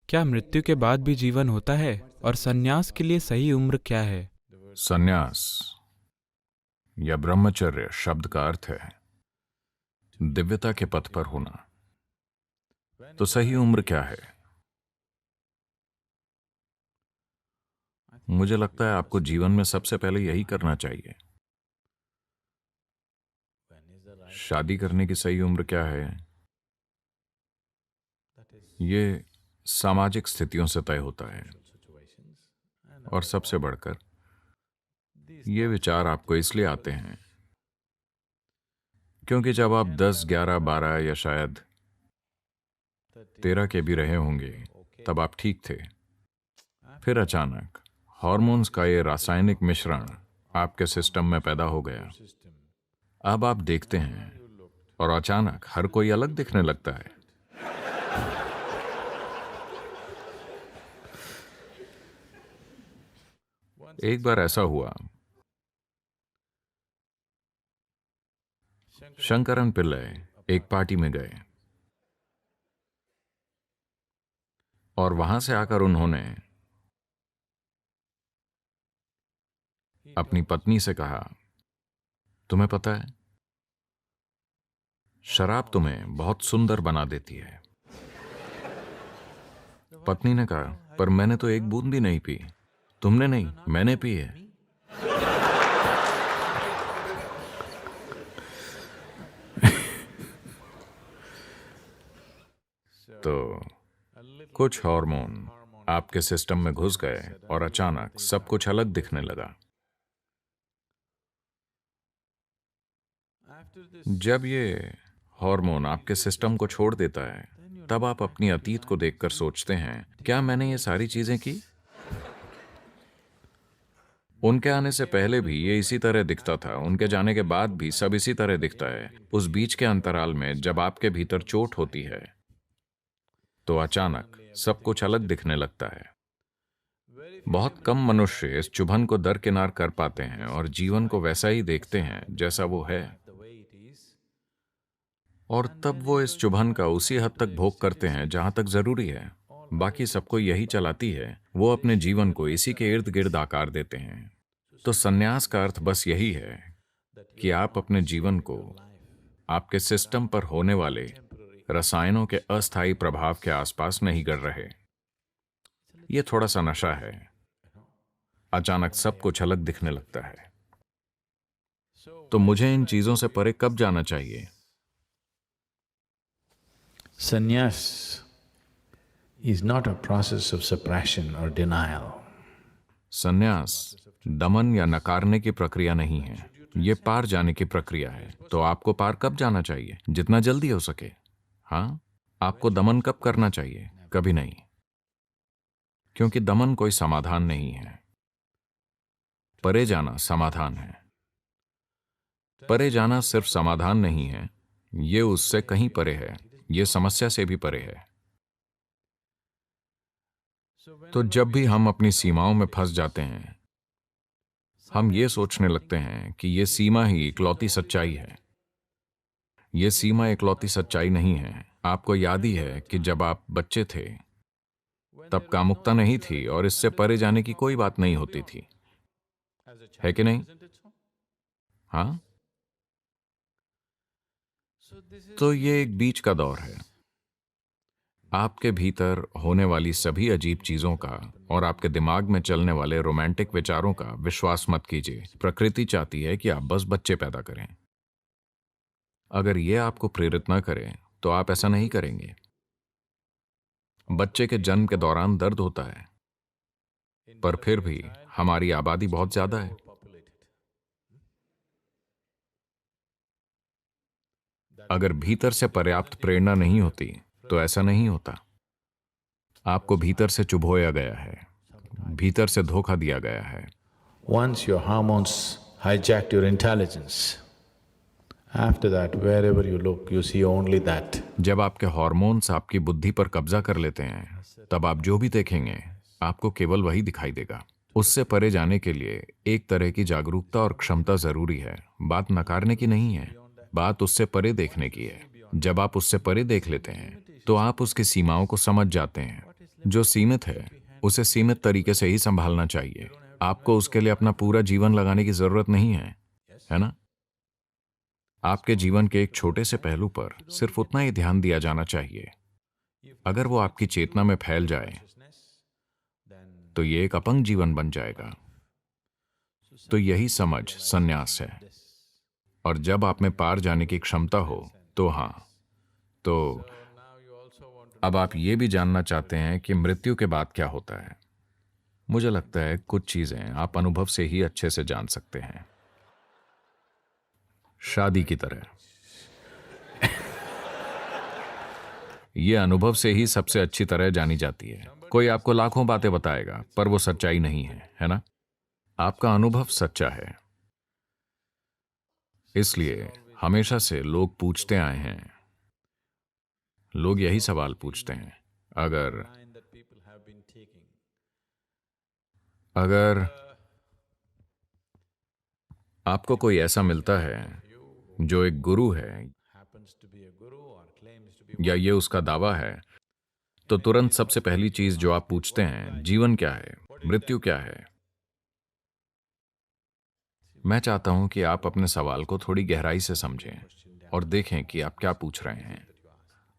क्या मृत्यु के बाद भी जीवन होता है और संन्यास के लिए सही उम्र क्या है? संन्यास या ब्रह्मचर्य शब्द का अर्थ है दिव्यता के पथ पर होना। तो सही उम्र क्या है? मुझे लगता है आपको जीवन में सबसे पहले यही करना चाहिए। शादी करने की सही उम्र क्या है? ये सामाजिक स्थितियों से तय होता है। और सबसे बढ़कर ये विचार आपको इसलिए आते हैं क्योंकि जब आप 10, 11, 12 या शायद 13 के भी रहे होंगे तब आप ठीक थे। फिर अचानक हॉर्मोन्स का ये रासायनिक मिश्रण आपके सिस्टम में पैदा हो गया। अब आप देखते हैं और अचानक हर कोई अलग दिखने लगता है। एक बार ऐसा हुआ, शंकरन पिल्लई एक पार्टी में गए और वहां से आकर उन्होंने अपनी पत्नी से कहा, तुम्हें पता है शराब तुम्हें बहुत सुंदर बना देती है। पत्नी ने कहा, पर मैंने तो एक बूंद भी नहीं पी। तुमने नहीं, मैंने पी है। तो कुछ हार्मोन आपके सिस्टम में घुस गए और अचानक सब कुछ अलग दिखने लगा। जब ये हार्मोन आपके सिस्टम को छोड़ देता है तब आप अपनी अतीत को देखकर सोचते हैं, क्या मैंने ये सारी चीजें की? उनके आने से पहले भी ये इसी तरह दिखता था, उनके जाने के बाद भी सब इसी तरह दिखता है। उस बीच के अंतराल में जब आपके भीतर चोट होती है तो अचानक सब कुछ अलग दिखने लगता है। बहुत कम मनुष्य इस चुभन को दरकिनार कर पाते हैं और जीवन को वैसा ही देखते हैं जैसा वो है। और तब वो इस चुभन का उसी हद तक भोग करते हैं जहां तक जरूरी है। बाकी सबको यही चलाती है, वो अपने जीवन को इसी के इर्द गिर्द आकार देते हैं। तो संन्यास का अर्थ बस यही है कि आप अपने जीवन को आपके सिस्टम पर होने वाले रसायनों के अस्थायी प्रभाव के आसपास नहीं कर रहे। ये थोड़ा सा नशा है, अचानक सब कुछ अलग दिखने लगता है। तो मुझे इन चीजों से परे कब जाना चाहिए? Sannyas is not a process of suppression or denial. संन्यास दमन या नकारने की प्रक्रिया नहीं है, ये पार जाने की प्रक्रिया है। तो आपको पार कब जाना चाहिए? जितना जल्दी हो सके। हाँ, आपको दमन कब करना चाहिए? कभी नहीं, क्योंकि दमन कोई समाधान नहीं है। परे जाना समाधान है। परे जाना सिर्फ समाधान नहीं है, ये उससे कहीं परे है, ये समस्या से भी परे है। तो जब भी हम अपनी सीमाओं में फंस जाते हैं, हम ये सोचने लगते हैं कि ये सीमा ही इकलौती सच्चाई है। ये सीमा इकलौती सच्चाई नहीं है। आपको याद ही है कि जब आप बच्चे थे तब कामुकता नहीं थी और इससे परे जाने की कोई बात नहीं होती थी, है कि नहीं? हाँ, तो ये एक बीच का दौर है। आपके भीतर होने वाली सभी अजीब चीजों का और आपके दिमाग में चलने वाले रोमांटिक विचारों का विश्वास मत कीजिए। प्रकृति चाहती है कि आप बस बच्चे पैदा करें। अगर ये आपको प्रेरित न करे तो आप ऐसा नहीं करेंगे। बच्चे के जन्म के दौरान दर्द होता है, पर फिर भी हमारी आबादी बहुत ज्यादा है। अगर भीतर से पर्याप्त प्रेरणा नहीं होती तो ऐसा नहीं होता। आपको भीतर से चुभोया गया है, भीतर से धोखा दिया गया है। Once your hormones hijacked your intelligence, after that, wherever you look, you see only that. जब आपके हार्मोन्स आपकी बुद्धि पर कब्जा कर लेते हैं, तब आप जो भी देखेंगे आपको केवल वही दिखाई देगा। उससे परे जाने के लिए एक तरह की जागरूकता और क्षमता जरूरी है। बात नकारने की नहीं है, बात उससे परे देखने की है। जब आप उससे परे देख लेते हैं तो आप उसकी सीमाओं को समझ जाते हैं। जो सीमित है उसे सीमित तरीके से ही संभालना चाहिए। आपको उसके लिए अपना पूरा जीवन लगाने की जरूरत नहीं है ना? आपके जीवन के एक छोटे से पहलू पर सिर्फ उतना ही ध्यान दिया जाना चाहिए। अगर वो आपकी चेतना में फैल जाए तो ये एक अपंग जीवन बन जाएगा। तो यही समझ संन्यास है। और जब आप में पार जाने की क्षमता हो तो हाँ, तो अब आप ये भी जानना चाहते हैं कि मृत्यु के बाद क्या होता है। मुझे लगता है कुछ चीजें आप अनुभव से ही अच्छे से जान सकते हैं, शादी की तरह। यह अनुभव से ही सबसे अच्छी तरह जानी जाती है। कोई आपको लाखों बातें बताएगा पर वो सच्चाई नहीं है ना? आपका अनुभव सच्चा है। इसलिए हमेशा से लोग पूछते आए हैं, लोग यही सवाल पूछते हैं, अगर आपको कोई ऐसा मिलता है जो एक गुरु है या ये उसका दावा है, तो तुरंत सबसे पहली चीज जो आप पूछते हैं, जीवन क्या है, मृत्यु क्या है? मैं चाहता हूं कि आप अपने सवाल को थोड़ी गहराई से समझें और देखें कि आप क्या पूछ रहे हैं।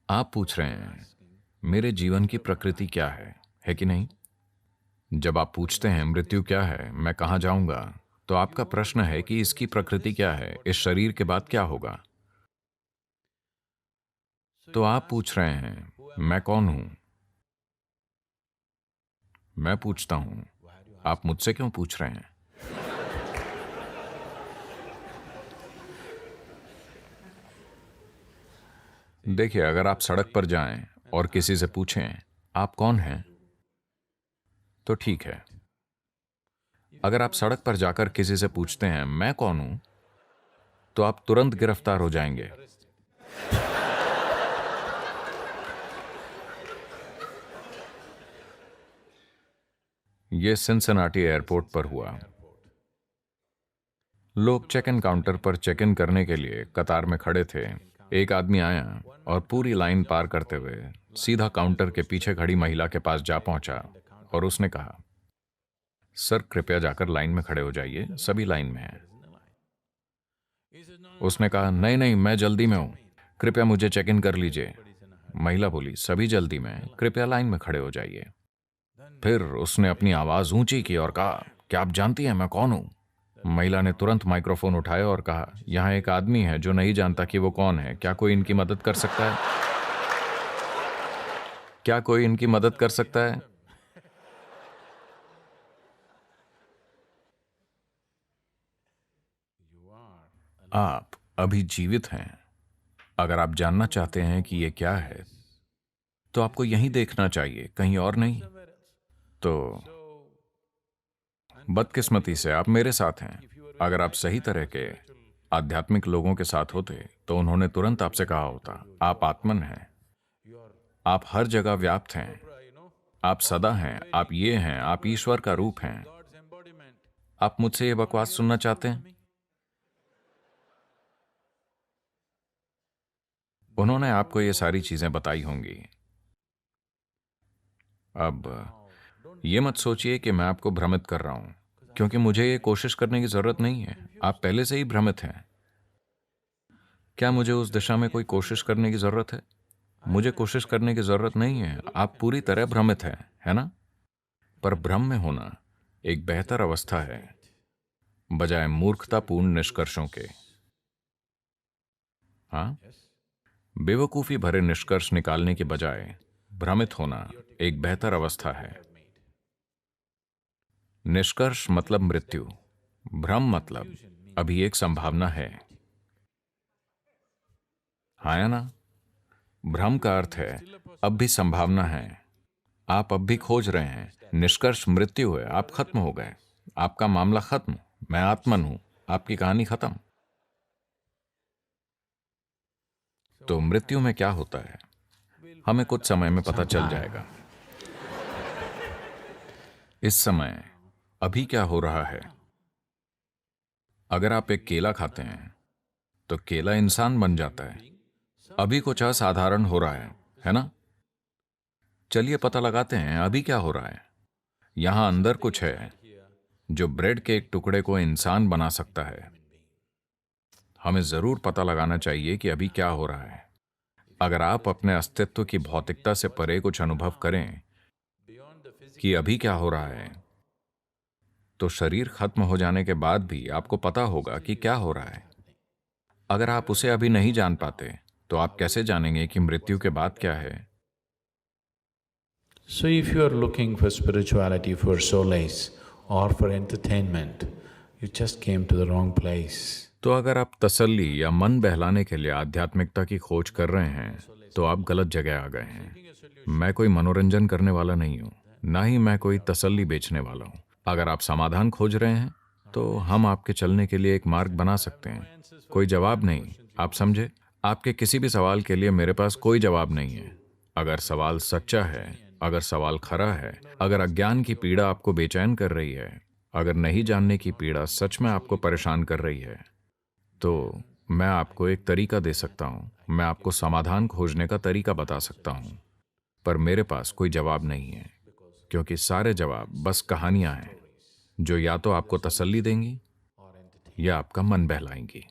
आप पूछ रहे हैं, मेरे जीवन की प्रकृति क्या है कि नहीं? जब आप पूछते हैं मृत्यु क्या है, मैं कहां जाऊंगा, तो आपका प्रश्न है कि इसकी प्रकृति क्या है, इस शरीर के बाद क्या होगा। तो आप पूछ रहे हैं, मैं कौन हूं? मैं पूछता हूं, आप मुझसे क्यों पूछ रहे हैं? देखिए, अगर आप सड़क पर जाएं और किसी से पूछें आप कौन हैं, तो ठीक है। अगर आप सड़क पर जाकर किसी से पूछते हैं मैं कौन हूं, तो आप तुरंत गिरफ्तार हो जाएंगे। यह सिंसिनाटी एयरपोर्ट पर हुआ। लोग चेक इन काउंटर पर चेक इन करने के लिए कतार में खड़े थे। एक आदमी आया और पूरी लाइन पार करते हुए सीधा काउंटर के पीछे खड़ी महिला के पास जा पहुंचा और उसने कहा, सर कृपया जाकर लाइन में खड़े हो जाइए, सभी लाइन में हैं। उसने कहा, नहीं नहीं, मैं जल्दी में हूं, कृपया मुझे चेक इन कर लीजिए। महिला बोली, सभी जल्दी में, कृपया लाइन में खड़े हो जाइए। फिर उसने अपनी आवाज ऊंची की और कहा, क्या आप जानती हैं मैं कौन हूं? महिला ने तुरंत माइक्रोफोन उठाया और कहा, यहां एक आदमी है जो नहीं जानता कि वो कौन है, क्या कोई इनकी मदद कर सकता है? क्या कोई इनकी मदद कर सकता है? आप अभी जीवित हैं। अगर आप जानना चाहते हैं कि ये क्या है, तो आपको यहीं देखना चाहिए, कहीं और नहीं। तो बदकिस्मती से आप मेरे साथ हैं। अगर आप सही तरह के आध्यात्मिक लोगों के साथ होते तो उन्होंने तुरंत आपसे कहा होता, आप आत्मन हैं, आप हर जगह व्याप्त हैं, आप सदा हैं, आप ये हैं, आप ईश्वर का रूप हैं। आप मुझसे ये बकवास सुनना चाहते हैं? उन्होंने आपको ये सारी चीजें बताई होंगी। अब ये मत सोचिए कि मैं आपको भ्रमित कर रहा हूं, क्योंकि मुझे ये कोशिश करने की जरूरत नहीं है। आप पहले से ही भ्रमित हैं। क्या मुझे उस दिशा में कोई कोशिश करने की जरूरत है? मुझे कोशिश करने की जरूरत नहीं है। आप पूरी तरह भ्रमित हैं, है ना? पर भ्रम में होना एक बेहतर अवस्था है, बजाय मूर्खतापूर्ण निष्कर्षों के। हाँ, बेवकूफी भरे निष्कर्ष निकालने के बजाय भ्रमित होना एक बेहतर अवस्था है। निष्कर्ष मतलब मृत्यु, भ्रम मतलब अभी एक संभावना है। हाँ या ना? भ्रम का अर्थ है अब भी संभावना है, आप अब भी खोज रहे हैं। निष्कर्ष मृत्यु है, आप खत्म हो गए, आपका मामला खत्म, मैं आत्मन हूं, आपकी कहानी खत्म। तो मृत्यु में क्या होता है, हमें कुछ समय में पता चल जाएगा। इस समय अभी क्या हो रहा है? अगर आप एक केला खाते हैं तो केला इंसान बन जाता है। अभी कुछ असाधारण हो रहा है ना? चलिए पता लगाते हैं अभी क्या हो रहा है। यहाँ अंदर कुछ है जो ब्रेड के एक टुकड़े को इंसान बना सकता है। हमें जरूर पता लगाना चाहिए कि अभी क्या हो रहा है। अगर आप अपने अस्तित्व की भौतिकता से परे कुछ अनुभव करें कि अभी क्या हो रहा है, तो शरीर खत्म हो जाने के बाद भी आपको पता होगा कि क्या हो रहा है। अगर आप उसे अभी नहीं जान पाते तो आप कैसे जानेंगे कि मृत्यु के बाद क्या है? So if you are looking for spirituality, for solace or for entertainment, you just came to the wrong place. तो अगर आप तसल्ली या मन बहलाने के लिए आध्यात्मिकता की खोज कर रहे हैं तो आप गलत जगह आ गए हैं। मैं कोई मनोरंजन करने वाला नहीं हूँ, ना ही मैं कोई तसल्ली बेचने वाला हूँ। अगर आप समाधान खोज रहे हैं तो हम आपके चलने के लिए एक मार्ग बना सकते हैं। कोई जवाब नहीं, आप समझे? आपके किसी भी सवाल के लिए मेरे पास कोई जवाब नहीं है। अगर सवाल सच्चा है, अगर सवाल खरा है, अगर अज्ञान की पीड़ा आपको बेचैन कर रही है, अगर नहीं जानने की पीड़ा सच में आपको परेशान कर रही है, तो मैं आपको एक तरीका दे सकता हूँ। मैं आपको समाधान खोजने का तरीका बता सकता हूँ, पर मेरे पास कोई जवाब नहीं है, क्योंकि सारे जवाब बस कहानियां हैं जो या तो आपको तसल्ली देंगी या आपका मन बहलाएंगी।